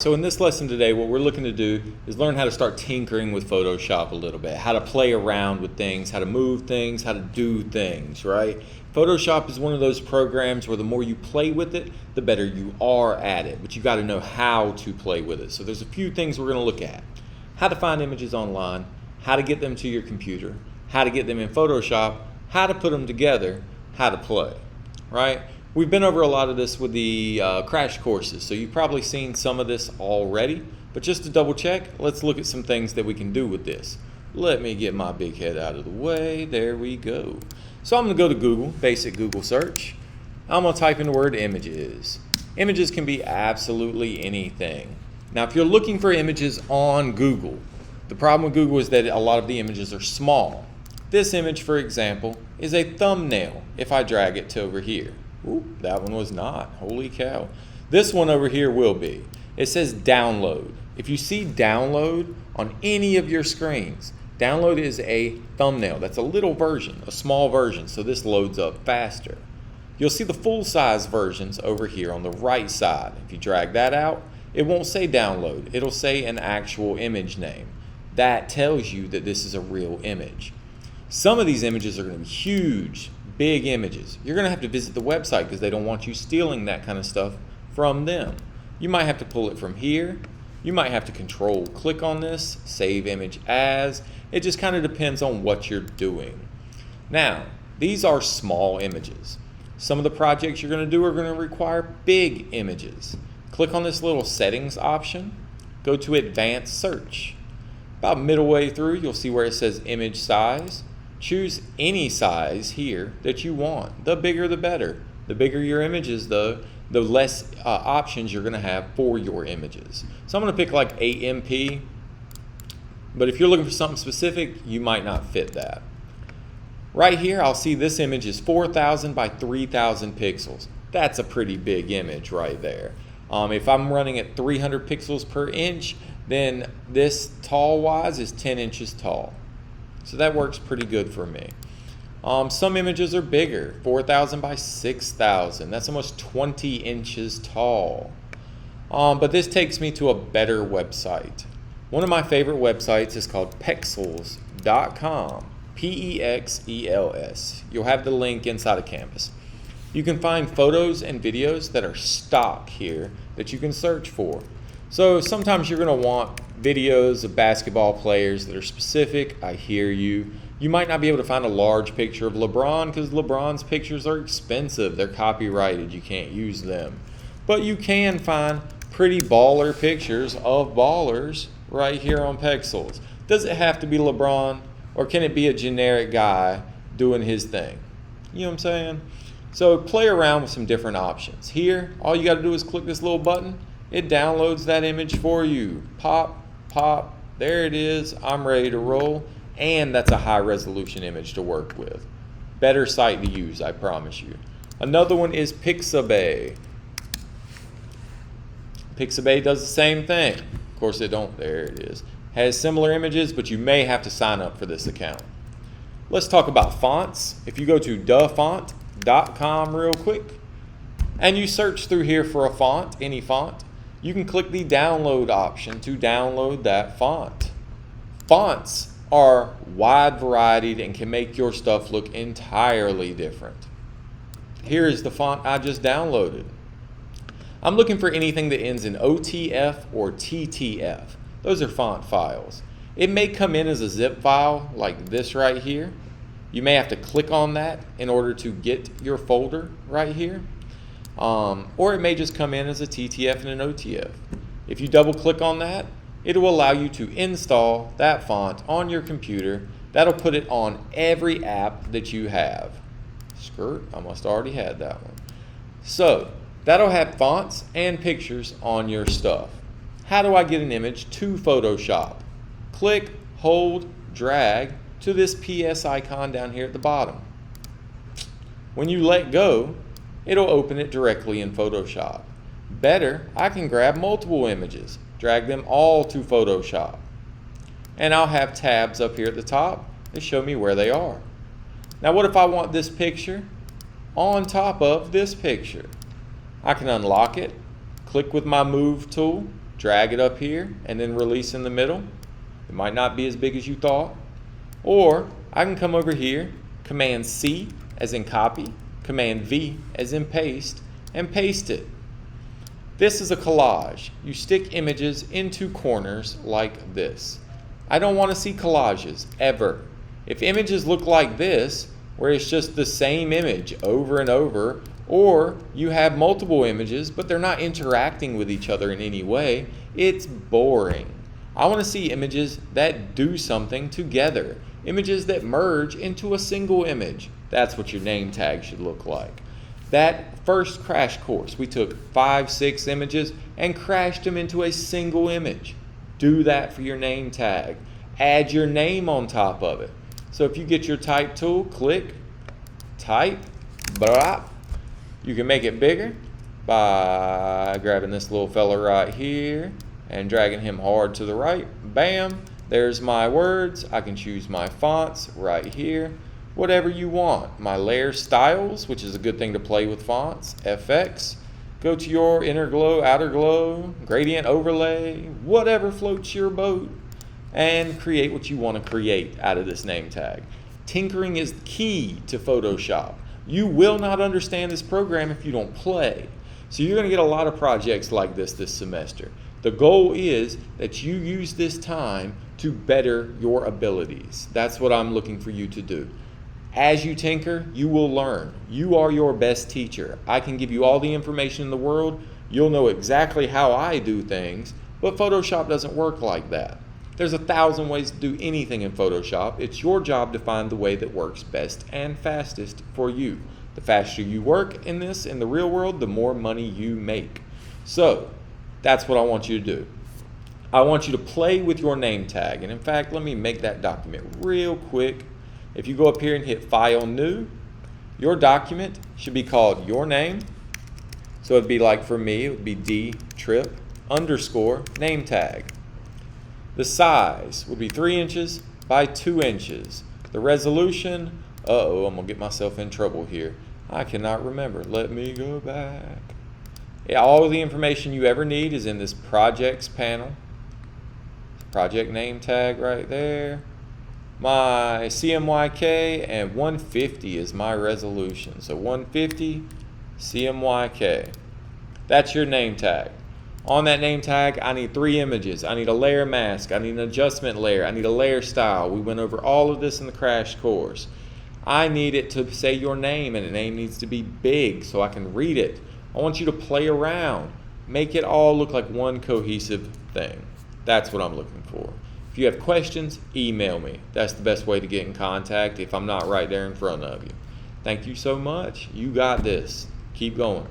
So in this lesson today, what we're looking to do is learn how to start tinkering with Photoshop a little bit, how to play around with things, how to move things, how to do things, right? Photoshop is one of those programs where the more you play with it, the better you are at it, but you got to know how to play with it. So there's a few things we're going to look at. How to find images online, how to get them to your computer, how to get them in Photoshop, how to put them together, how to play, right? We've been over a lot of this with the crash courses, so you've probably seen some of this already, but just to double check, let's look at some things that we can do with this. Let me get my big head out of the way. There we go. So I'm going to go to Google, basic Google search. I'm going to type in the word images. Images can be absolutely anything. Now, if you're looking for images on Google, the problem with Google is that a lot of the images are small. This image, for example, is a thumbnail if I drag it to over here. Ooh, that one was not. Holy cow. This one over here will be. It says download. If you see download on any of your screens, download is a thumbnail. That's a little version, a small version, so this loads up faster. You'll see the full-size versions over here on the right side. If you drag that out, it won't say download. It'll say an actual image name. That tells you that this is a real image. Some of these images are going to be huge, big images. You're going to have to visit the website because they don't want you stealing that kind of stuff from them. You might have to pull it from here. You might have to control click on this, save image as. It just kind of depends on what you're doing. Now, these are small images. Some of the projects you're going to do are going to require big images. Click on this little settings option. Go to advanced search. About midway through, you'll see where it says image size. Choose any size here that you want. The bigger the better. The bigger your images, the less options you're going to have for your images. So I'm going to pick like AMP, but if you're looking for something specific, you might not fit that. Right here, I'll see this image is 4,000 by 3,000 pixels. That's a pretty big image right there. If I'm running at 300 pixels per inch, then this tall-wise is 10 inches tall. So that works pretty good for me. Some images are bigger, 4,000 by 6,000. That's almost 20 inches tall. But this takes me to a better website. One of my favorite websites is called Pexels.com, P-E-X-E-L-S. You'll have the link inside of Canvas. You can find photos and videos that are stock here that you can search for. So sometimes you're going to want videos of basketball players that are specific. I hear you. You might not be able to find a large picture of LeBron because LeBron's pictures are expensive. They're copyrighted. You can't use them. But you can find pretty baller pictures of ballers right here on Pexels. Does it have to be LeBron, or can it be a generic guy doing his thing? You know what I'm saying? So play around with some different options. Here, all you got to do is click this little button. It downloads that image for you. Pop, pop, there it is. I'm ready to roll. And that's a high resolution image to work with. Better site to use, I promise you. Another one is Pixabay. Pixabay does the same thing. Of course it don't, there it is. Has similar images, but you may have to sign up for this account. Let's talk about fonts. If you go to dafont.com real quick, and you search through here for a font, any font, you can click the download option to download that font. Fonts are wide varied and can make your stuff look entirely different. Here is the font I just downloaded. I'm looking for anything that ends in OTF or TTF. Those are font files. It may come in as a zip file like this right here. You may have to click on that in order to get your folder right here. Or it may just come in as a TTF and an OTF. If you double click on that, it will allow you to install that font on your computer. That'll put it on every app that you have. Skirt, I must already had that one. So that'll have fonts and pictures on your stuff. How do I get an image to Photoshop? Click, hold, drag to this PS icon down here at the bottom. When you let go, it'll open it directly in Photoshop. Better, I can grab multiple images, drag them all to Photoshop. And I'll have tabs up here at the top that show me where they are. Now what if I want this picture on top of this picture? I can unlock it, click with my move tool, drag it up here, and then release in the middle. It might not be as big as you thought. Or I can come over here, Command C as in copy, Command V as in paste, and paste it. This is a collage. You stick images into corners like this. I don't want to see collages, ever. If images look like this, where it's just the same image over and over, or you have multiple images, but they're not interacting with each other in any way, it's boring. I want to see images that do something together. Images that merge into a single image. That's what your name tag should look like. That first crash course, we took 5, 6 images and crashed them into a single image. Do that for your name tag. Add your name on top of it. So if you get your type tool, click, type, blah. You can make it bigger by grabbing this little fella right here and dragging him hard to the right. Bam, there's my words. I can choose my fonts right here. Whatever you want. My layer styles, which is a good thing to play with fonts, FX. Go to your inner glow, outer glow, gradient overlay, whatever floats your boat, and create what you want to create out of this name tag. Tinkering is key to Photoshop. You will not understand this program if you don't play. So you're going to get a lot of projects like this semester. The goal is that you use this time to better your abilities. That's what I'm looking for you to do. As you tinker, you will learn. You are your best teacher. I can give you all the information in the world. You'll know exactly how I do things, but Photoshop doesn't work like that. There's 1,000 ways to do anything in Photoshop. It's your job to find the way that works best and fastest for you. The faster you work in this, in the real world, the more money you make. So, that's what I want you to do. I want you to play with your name tag. And in fact, let me make that document real quick. If you go up here and hit File, New, your document should be called Your Name. So it'd be like for me, it would be D__ name tag. The size would be 3 inches by 2 inches. The resolution, I'm gonna get myself in trouble here. I cannot remember. Let me go back. Yeah, all the information you ever need is in this projects panel. Project name tag right there. My CMYK and 150 is my resolution. So 150 CMYK. That's your name tag. On that name tag, I need 3 images. I need a layer mask. I need an adjustment layer. I need a layer style. We went over all of this in the crash course. I need it to say your name, and the name needs to be big so I can read it. I want you to play around. Make it all look like one cohesive thing. That's what I'm looking for. If you have questions, email me. That's the best way to get in contact if I'm not right there in front of you. Thank you so much. You got this. Keep going.